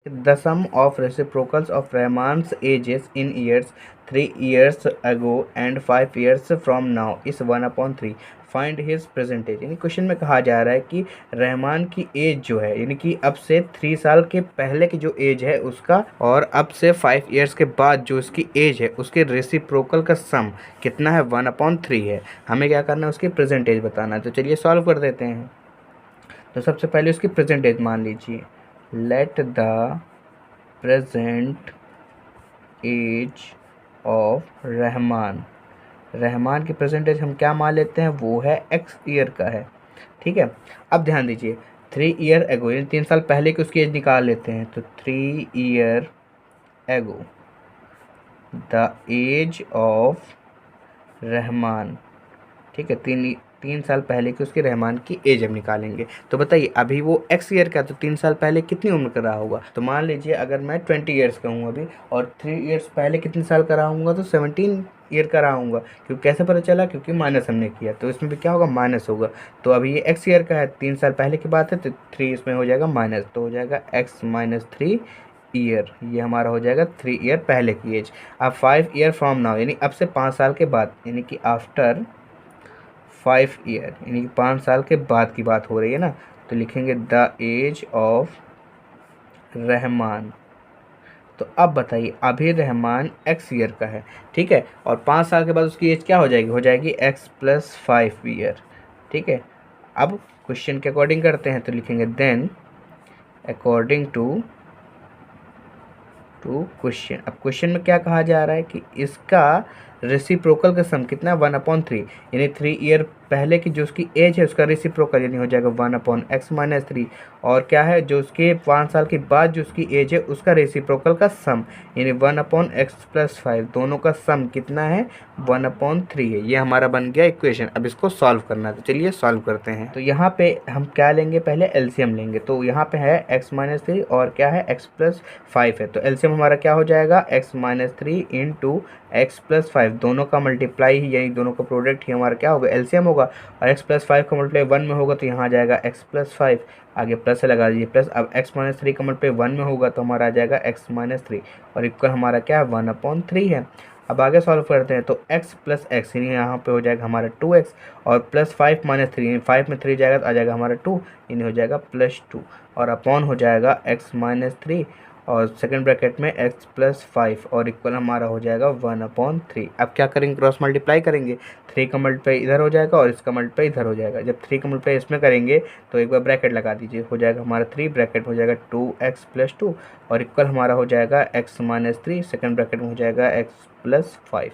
The sum of reciprocals of Rahman's ages in years 3 years ago and 5 years from now is 1/3. Find his present age. यानी question में कहा जा रहा है कि रहमान की एज जो है, यानी कि अब से 3 साल के पहले की जो एज है उसका, और अब से 5 years के बाद जो उसकी एज है उसके रेसिप्रोकल का सम कितना है, 1/3 है। हमें क्या करना है, उसकी प्रेजेंट एज बताना है। तो चलिए सॉल्व कर देते हैं। तो सबसे पहले उसकी प्रेजेंट एज मान लीजिए। Let the present age of Rahman, Rahman की प्रेजेंट एज हम क्या मान लेते हैं, वो है x ईयर का है। ठीक है, अब ध्यान दीजिए 3 year एगो, यानी 3 साल पहले की उसकी एज निकाल लेते हैं। तो 3 year एगो द एज ऑफ रहमान। ठीक है, 3 साल पहले की उसकी रहमान की एज हम निकालेंगे। तो बताइए अभी वो x ईयर का, तो 3 साल पहले कितनी उम्र का रहा होगा। तो मान लीजिए अगर मैं 20 years का हूँ अभी, और 3 years पहले कितने साल का रहा हूँगा, तो 17 year का रहा हूँगा। क्योंकि कैसे पता चला, क्योंकि माइनस हमने किया, तो इसमें भी क्या होगा, माइनस होगा। तो अभी ये x ईयर का है, 3 साल पहले की बात है, तो 3 इसमें हो जाएगा माइनस, तो हो जाएगा x - 3 ईयर। ये हमारा हो जाएगा 3 year पहले की एज। अब 5 year फ्रॉम नाउ, यानी अब से 5 साल के बाद, यानी कि आफ्टर 5 year, यानी कि 5 साल के बाद की बात हो रही है ना। तो लिखेंगे द एज ऑफ रहमान। तो अब बताइए अभी रहमान x ईयर का है, ठीक है, और 5 साल के बाद उसकी एज क्या हो जाएगी, हो जाएगी x + 5 ईयर। ठीक है, अब क्वेश्चन के अकॉर्डिंग करते हैं। तो लिखेंगे देन अकॉर्डिंग टू क्वेश्चन। अब क्वेश्चन में क्या कहा जा रहा है कि इसका रेसिप्रोकल का सम कितना है, 1/3, यानी 3 year पहले की जो उसकी एज है उसका रेसिप्रोकल, यानी हो जाएगा 1/x - 3। और क्या है, जो उसके 5 साल के बाद जो उसकी एज है उसका रेसिप्रोकल का सम, यानी 1/x + 5, दोनों का सम कितना है, 1/3 है। ये हमारा बन गया इक्वेशन। अब इसको सॉल्व करना है, तो चलिए सॉल्व करते हैं। तो यहाँ पे हम क्या लेंगे, पहले एलसीएम लेंगे। तो यहाँ पे है x - 3 और क्या है, x + 5 है। तो एलसीएम हमारा क्या हो जाएगा, x - 3 × x + 5, दोनों का मल्टीप्लाई ही, यानी दोनों का प्रोडक्ट ही हमारा क्या होगा, एलसीएम होगा। और x + 5 का मल्टीप्लाई 1 में होगा, तो यहाँ आ जाएगा x + 5, आगे प्लस से लगा दीजिए प्लस। अब x - 3 का मल्टीप्लाई 1 में होगा, तो हमारा आ जाएगा x - 3, और इक्वल हमारा क्या है, 1/3 है। अब आगे सॉल्व करते हैं। तो x + x, यानी यहाँ पे हो जाएगा हमारा 2x, और प्लस 5 - 3, यानी 5 में 3 जाएगा तो आ जाएगा हमारा 2, यानी हो जाएगा +2, और अपॉन हो जाएगा x - 3, और सेकंड ब्रैकेट में x + 5, और इक्वल हमारा हो जाएगा 1/3। अब क्या करेंगे, क्रॉस मल्टीप्लाई करेंगे। 3 का मल्टीप्लाई इधर हो जाएगा और इसका मल्टीप्लाई इधर हो जाएगा। जब 3 का मल्टीप्लाई इसमें करेंगे तो एक बार ब्रैकेट लगा दीजिए, हो जाएगा हमारा 3, ब्रैकेट हो जाएगा 2x + 2, और इक्वल हमारा हो जाएगा x - 3, सेकंड ब्रैकेट में हो जाएगा x + 5।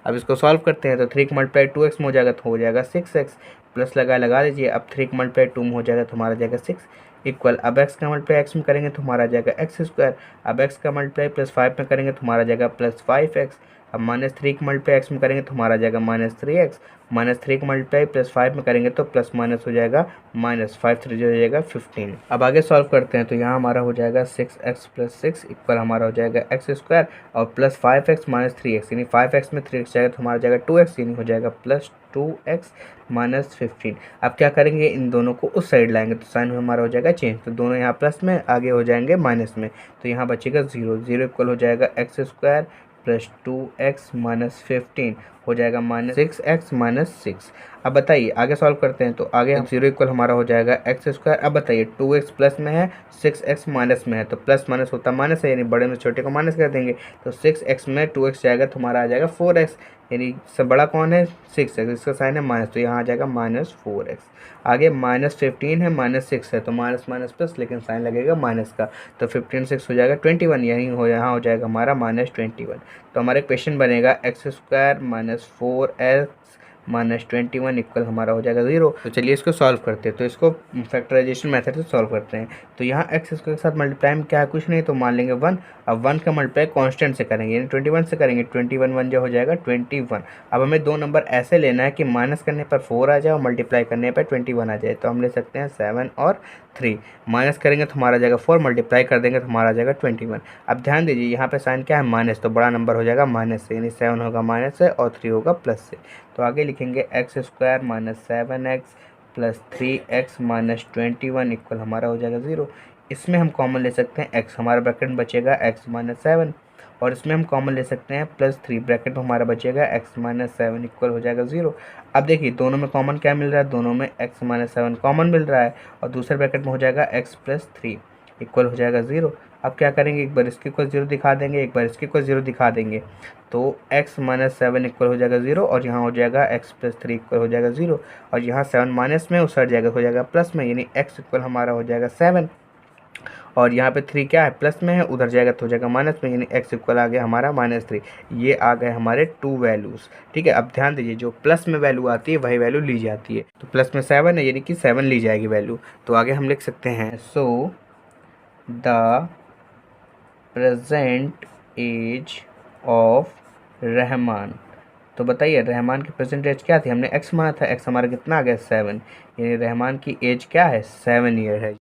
अब इसको सॉल्व करते हैं। तो 3 का मल्टीप्लाई 2x में हो जाएगा, तो हो जाएगा 6x, प्लस लगा दीजिए। अब 3 का मल्टीप्लाई 2 में हो जाएगा, तो हमारा जाएगा 6, इक्वल। अब x का मल्टीप्लाई x में करेंगे तो हमारा जाएगा x²। अब x का मल्टीप्लाई +5 में करेंगे तो हमारा जाएगा +5x। अब -3 का मल्टीप्लाई x में करेंगे तो हमारा जाएगा -3x। -3 का मल्टीप्लाई +5 में करेंगे तो प्लस माइनस हो जाएगा -5, 3 हो जाएगा 15। अब आगे सॉल्व करते हैं। तो यहाँ हमारा हो जाएगा 6x + 6 इक्वल हमारा हो जाएगा x², और +5x - 3x, यानी 5x में 3x जाएगा तो हमारा जाएगा 2x, यानी हो जाएगा +2x - 15। अब क्या करेंगे, इन दोनों को उस साइड लाएंगे तो साइन में हमारा हो जाएगा चेंज। तो दोनों यहाँ प्लस में, आगे हो जाएंगे माइनस में, तो यहाँ बचेगा 0, 0 इक्वल हो जाएगा x² + 2x - 15, हो जाएगा -6x - 6। अब बताइए आगे सॉल्व करते हैं। तो आगे 0 इक्वल हमारा हो जाएगा x²। अब बताइए 2x प्लस में है, 6x माइनस में है, तो प्लस माइनस होता माइनस है, यानी बड़े में छोटे को माइनस कर देंगे। तो 6x में 2x जाएगा तो हमारा आ जाएगा 4x, यानी सब बड़ा कौन है, 6x, इसका साइन है माइनस, तो यहाँ आ जाएगा -4x। आगे -15 है, -6 है, तो माइनस माइनस प्लस, लेकिन साइन लगेगा माइनस का, तो 15 6 हो जाएगा 21, यही हो, यहाँ हो जाएगा हमारा -21। तो हमारा क्वेश्चन बनेगा x² - 4x - 21 इक्वल हमारा हो जाएगा 0। तो चलिए इसको सॉल्व करते हैं। तो इसको फैक्टराइजेशन मेथड से सॉल्व करते हैं। तो यहाँ x² के साथ मल्टीप्लाई में क्या है, कुछ नहीं, तो मान लेंगे 1। अब 1 का मल्टीप्लाई कांस्टेंट से करेंगे, यानी 21 से करेंगे, 21 1 जो हो जाएगा 21। अब हमें दो नंबर ऐसे लेना है कि माइनस करने पर 4 आ जाए और मल्टीप्लाई करने पर 21 आ जाए। तो हम ले सकते हैं 7 और 3, माइनस करेंगे तो हमारा जाएगा 4, मल्टीप्लाई कर देंगे तो हमारा आ जाएगा 21। अब ध्यान दीजिए यहाँ पे साइन क्या है, माइनस, तो बड़ा नंबर हो जाएगा माइनस से, यानी 7 होगा माइनस से और 3 होगा प्लस से। तो आगे लिखेंगे x² - 7x + 3x - 21 इक्वल हमारा हो जाएगा 0, इसमें हम कॉमन ले सकते हैं एक्स, हमारा ब्रैकेट में बचेगा एक्स माइनस 7, और इसमें हम कॉमन ले सकते हैं +3, ब्रैकेट में हमारा बचेगा एक्स माइनस 7 इक्वल हो जाएगा 0। अब देखिए दोनों में कॉमन क्या मिल रहा है, दोनों में एक्स माइनस 7 कॉमन मिल रहा है, और दूसरे ब्रैकेट में हो जाएगा एक्स प्लस 3 इक्वल हो जाएगा 0। अब क्या करेंगे, एक बार इसके इक्वल 0 दिखा देंगे, एक बार इसके इक्वल 0 दिखा देंगे, तो एक्स माइनस 7 इक्वल हो जाएगा 0, और यहाँ हो जाएगा एक्स प्लस 3 इक्वल हो जाएगा 0, और यहाँ 7 माइनस में उस जाएगा, हो जाएगा प्लस में, यानी एक्स इक्वल हमारा हो जाएगा 7, और यहाँ पे 3 क्या है, प्लस में है, उधर जाएगा तो हो जाएगा माइनस में, यानी एक्स इक्वल आ गया हमारा -3। ये आ गए हमारे 2 वैल्यूज़। ठीक है, अब ध्यान दीजिए जो प्लस में वैल्यू आती है वही वैल्यू ली जाती है, तो प्लस में 7 है यानी कि 7 ली जाएगी वैल्यू। तो आगे हम लिख सकते हैं so the present age of Rahman. तो बताइए रहमान की प्रेजेंट एज क्या थी, हमने एक्स माना था, एक्स हमारा कितना आ गया 7, यानी रहमान की एज क्या है 7 ईयर है।